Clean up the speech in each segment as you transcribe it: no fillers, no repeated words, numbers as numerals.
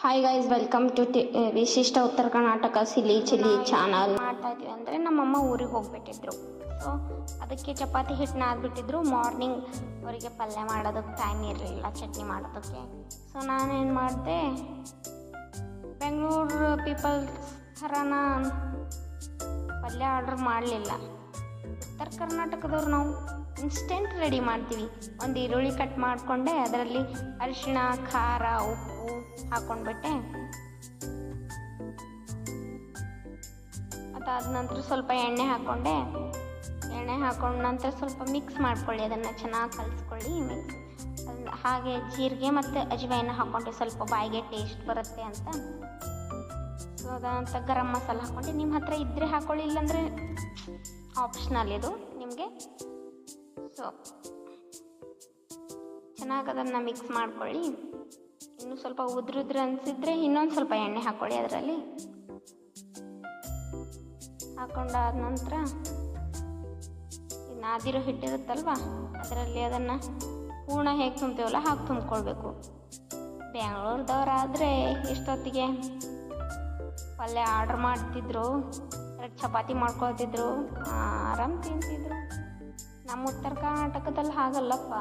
Hi guys, welcome to ವಿಶಿಷ್ಟ ಉತ್ತರ Karnataka ಸಿಲಿ chilli channel. ಮಾಡ್ತಾ ಇದ್ವಿ ಅಂದರೆ ನಮ್ಮಮ್ಮ ಊರಿಗೆ ಹೋಗ್ಬಿಟ್ಟಿದ್ರು. ಸೊ ಅದಕ್ಕೆ ಚಪಾತಿ ಹಿಟ್ಟು ನಾದ್ಬಿಟ್ಟಿದ್ರು. ಮಾರ್ನಿಂಗ್ ಅವರಿಗೆ ಪಲ್ಯ ಮಾಡೋದಕ್ಕೆ ಟೈಮ್ ಇರಲಿಲ್ಲ, ಚಟ್ನಿ ಮಾಡೋದಕ್ಕೆ. ಸೊ ನಾನೇನು ಮಾಡಿದೆ, ಬೆಂಗಳೂರು ಪೀಪಲ್ಸ್ ಥರನ ಪಲ್ಯ ಆರ್ಡ್ರ್ ಮಾಡಲಿಲ್ಲ. ಉತ್ತರ ಕರ್ನಾಟಕದವ್ರು ನಾವು ಇನ್ಸ್ಟೆಂಟ್ ರೆಡಿ ಮಾಡ್ತೀವಿ. ಒಂದು ಈರುಳ್ಳಿ ಕಟ್ ಮಾಡಿಕೊಂಡೆ, ಅದರಲ್ಲಿ ಅರಿಶಿಣ, ಖಾರ, ಉಪ್ಪು ಹಾಕ್ಕೊಂಡ್ಬಿಟ್ಟೆ. ಅದಾದ ನಂತರ ಸ್ವಲ್ಪ ಎಣ್ಣೆ ಹಾಕ್ಕೊಂಡೆ. ಎಣ್ಣೆ ಹಾಕೊಂಡ ನಂತರ ಸ್ವಲ್ಪ ಮಿಕ್ಸ್ ಮಾಡ್ಕೊಳ್ಳಿ, ಅದನ್ನು ಚೆನ್ನಾಗಿ ಕಲಿಸ್ಕೊಳ್ಳಿ. ಹಾಗೆ ಜೀರಿಗೆ ಮತ್ತು ಅಜ್ವೈನ ಹಾಕ್ಕೊಂಡೆ, ಸ್ವಲ್ಪ ಬಾಯಿಗೆ ಟೇಸ್ಟ್ ಬರುತ್ತೆ ಅಂತ. ಸೊ ಅದಂತ ಗರಂ ಮಸಾಲ ಹಾಕ್ಕೊಂಡೆ. ನಿಮ್ಮ ಹತ್ರ ಇದ್ದರೆ ಹಾಕ್ಕೊಳ್ಳಿ, ಇಲ್ಲಾಂದರೆ ಆಪ್ಷನಲ್ ಇದು ನಿಮಗೆ. ಸೊ ಚೆನ್ನಾಗಿ ಅದನ್ನು ಮಿಕ್ಸ್ ಮಾಡ್ಕೊಳ್ಳಿ. ಇನ್ನು ಸ್ವಲ್ಪ ಉದ್ರುದ್ರೆ ಅನಿಸಿದ್ರೆ ಇನ್ನೊಂದು ಸ್ವಲ್ಪ ಎಣ್ಣೆ ಹಾಕ್ಕೊಳ್ಳಿ ಅದರಲ್ಲಿ. ಹಾಕೊಂಡಾದ ನಂತರ ನಾದಿರೋ ಹಿಟ್ಟಿರುತ್ತಲ್ವ, ಅದರಲ್ಲಿ ಅದನ್ನು ಹೂರ್ಣ ಹೇಗೆ ತುಂಬ್ತೀವಲ್ಲ ಹಾಗೆ ತುಂಬ್ಕೊಳ್ಬೇಕು. ಬೆಂಗಳೂರದವರಾದರೆ ಇಷ್ಟೊತ್ತಿಗೆ ಪಲ್ಯ ಆರ್ಡ್ರ್ ಮಾಡ್ತಿದ್ರು, ಚಪಾತಿ ಮಾಡ್ಕೊಳ್ತಿದ್ರು, ಆರಾಮ್ ತಿಂತಿದ್ರು. ನಮ್ಮ ಉತ್ತರ ಕರ್ನಾಟಕದಲ್ಲಿ ಹಾಗಲ್ಲಪ್ಪ.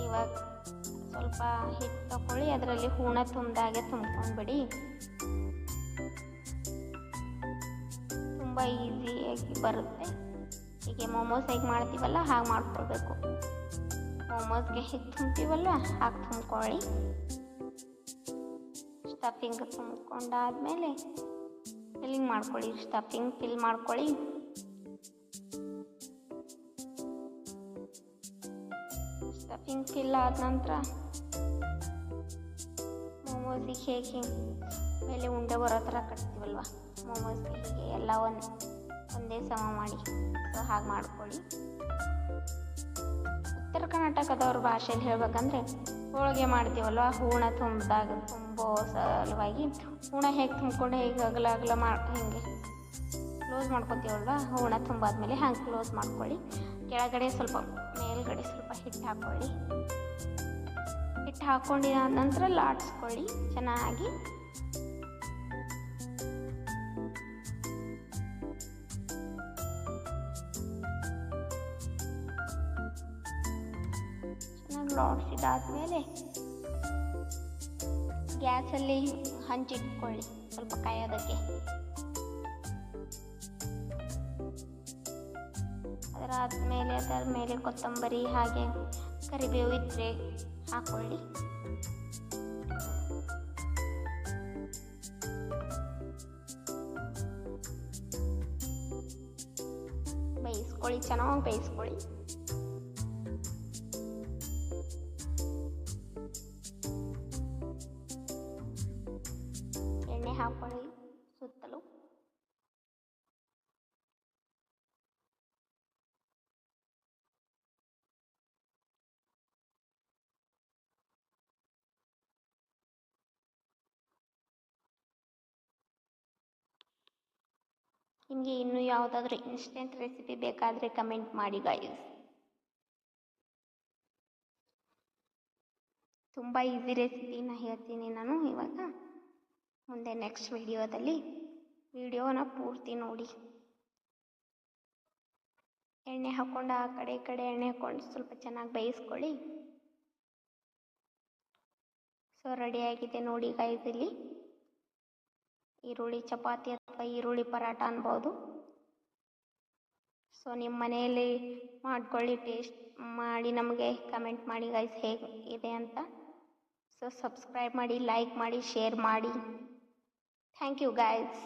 ಇವಾಗ ಸ್ವಲ್ಪ ಹಿಟ್ಟು ತಗೊಳ್ಳಿ, ಅದರಲ್ಲಿ ಹೂರ್ಣ ತುಂಬ್ದಾಗೆ ತುಂಬ್ಕೊಂಡ್ಬಿಡಿ. ತುಂಬ ಈಸಿಯಾಗಿ ಬರುತ್ತೆ. ಹೀಗೆ ಮೋಮೋಸ್ ಹೇಗೆ ಮಾಡ್ತೀವಲ್ಲ ಹಾಗೆ ಮಾಡ್ಕೊಳ್ಬೇಕು. ಮೋಮೋಸ್ಗೆ ಹೇಗೆ ತುಂಬ್ತೀವಲ್ಲ ಹಾಗೆ ತುಂಬ್ಕೊಳ್ಳಿ. ಸ್ಟಫಿಂಗ್ ತುಂಬ್ಕೊಂಡಾದ್ಮೇಲೆ ಫಿಲ್ಲಿಂಗ್ ಮಾಡ್ಕೊಳ್ಳಿ. ಸ್ಟಫಿಂಗ್ ಫಿಲ್ ಮಾಡ್ಕೊಳ್ಳಿ. ಸ್ಟಫಿಂಗ್ ಫಿಲ್ ಆದ ನಂತರ ಮೋಮೋಸಿಗೆ ಹೇಗೆ ಮೇಲೆ ಉಂಡೆ ಬರೋ ಥರ ಕಟ್ತೀವಲ್ವ, ಮೋಮೋಸ್ಗೆ ಹೀಗೆ ಎಲ್ಲ ಒಂದೇ ಸಮ ಮಾಡಿ. ಸೊ ಹಾಗೆ ಮಾಡ್ಕೊಳ್ಳಿ. ಉತ್ತರ ಕರ್ನಾಟಕದವ್ರ ಭಾಷೆಯಲ್ಲಿ ಹೇಳ್ಬೇಕಂದ್ರೆ, ಹೋಳಿಗೆ ಮಾಡ್ತೀವಲ್ವ, ಹೂರ್ಣ ತುಂಬೋ ಸಲುವಾಗಿ ಹೂರ್ಣ ಹೇಗೆ ತುಂಬಿಕೊಂಡು ಹೇಗೆ ಅಗಲ ಹಿಂಗೆ ಕ್ಲೋಸ್ ಮಾಡ್ಕೊತೀವಲ್ವ, ಹೂರ್ಣ ತುಂಬಾದ್ಮೇಲೆ ಹಾಗೆ ಕ್ಲೋಸ್ ಮಾಡ್ಕೊಳ್ಳಿ. ಕೆಳಗಡೆ ಸ್ವಲ್ಪ ಮೇಲ್ಗಡೆ ಸ್ವಲ್ಪ ಹಿಟ್ಟು ಹಾಕ್ಕೊಳ್ಳಿ. ಹಿಟ್ಟು ಹಾಕ್ಕೊಂಡಿದ ನಂತರ ಲಾಡ್ಸ್ಕೊಳ್ಳಿ ಚೆನ್ನಾಗಿ. ಚೆನ್ನಾಗಿ ಲಾಡ್ಸಿದಾದ್ಮೇಲೆ ಗ್ಯಾಸಲ್ಲಿ ಹಂಚಿಟ್ಕೊಳ್ಳಿ ಸ್ವಲ್ಪ ಕಾಯೋದಕ್ಕೆ. ಅದರ ಮೇಲೆ ಕೊತ್ತಂಬರಿ ಹಾಗೆ ಕರಿಬೇವು ಇದ್ರೆ ಹಾಕೊಳ್ಳಿ. ಬೇಯಿಸ್ಕೊಳ್ಳಿ, ಚೆನ್ನಾಗಿ ಬೇಯಿಸ್ಕೊಳ್ಳಿ. ಎಣ್ಣೆ ಹಾಕೊಳ್ಳಿ ಸುತ್ತಲೂ. ನಿಮಗೆ ಇನ್ನೂ ಯಾವುದಾದ್ರೂ ಇನ್ಸ್ಟೆಂಟ್ ರೆಸಿಪಿ ಬೇಕಾದರೆ ಕಮೆಂಟ್ ಮಾಡಿ ಗೈಸ್. ತುಂಬ ಈಸಿ ರೆಸಿಪಿನ ಹೇಳ್ತೀನಿ ನಾನು ಇವಾಗ. ಮುಂದೆ ನೆಕ್ಸ್ಟ್ ವಿಡಿಯೋನ ಪೂರ್ತಿ ನೋಡಿ. ಎಣ್ಣೆ ಹಾಕ್ಕೊಂಡು ಆ ಕಡೆ ಈ ಕಡೆ ಎಣ್ಣೆ ಹಾಕ್ಕೊಂಡು ಸ್ವಲ್ಪ ಚೆನ್ನಾಗಿ ಬೇಯಿಸ್ಕೊಳ್ಳಿ. ಸೊ ರೆಡಿಯಾಗಿದೆ ನೋಡಿ ಗೈಸ್. ಇಲ್ಲಿ ಈರುಳ್ಳಿ ಚಪಾತಿ ಅಥವಾ ಈರುಳ್ಳಿ ಪರಾಟ ಅನ್ಬೋದು. ಸೊ ನಿಮ್ಮ ಮನೆಯಲ್ಲಿ ಮಾಡ್ಕೊಳ್ಳಿ, ಟೇಸ್ಟ್ ಮಾಡಿ ನಮಗೆ ಕಮೆಂಟ್ ಮಾಡಿ ಗೈಸ್ ಹೇಗೆ ಇದೆ ಅಂತ. ಸೊ ಸಬ್ಸ್ಕ್ರೈಬ್ ಮಾಡಿ, ಲೈಕ್ ಮಾಡಿ, ಶೇರ್ ಮಾಡಿ. Thank you guys.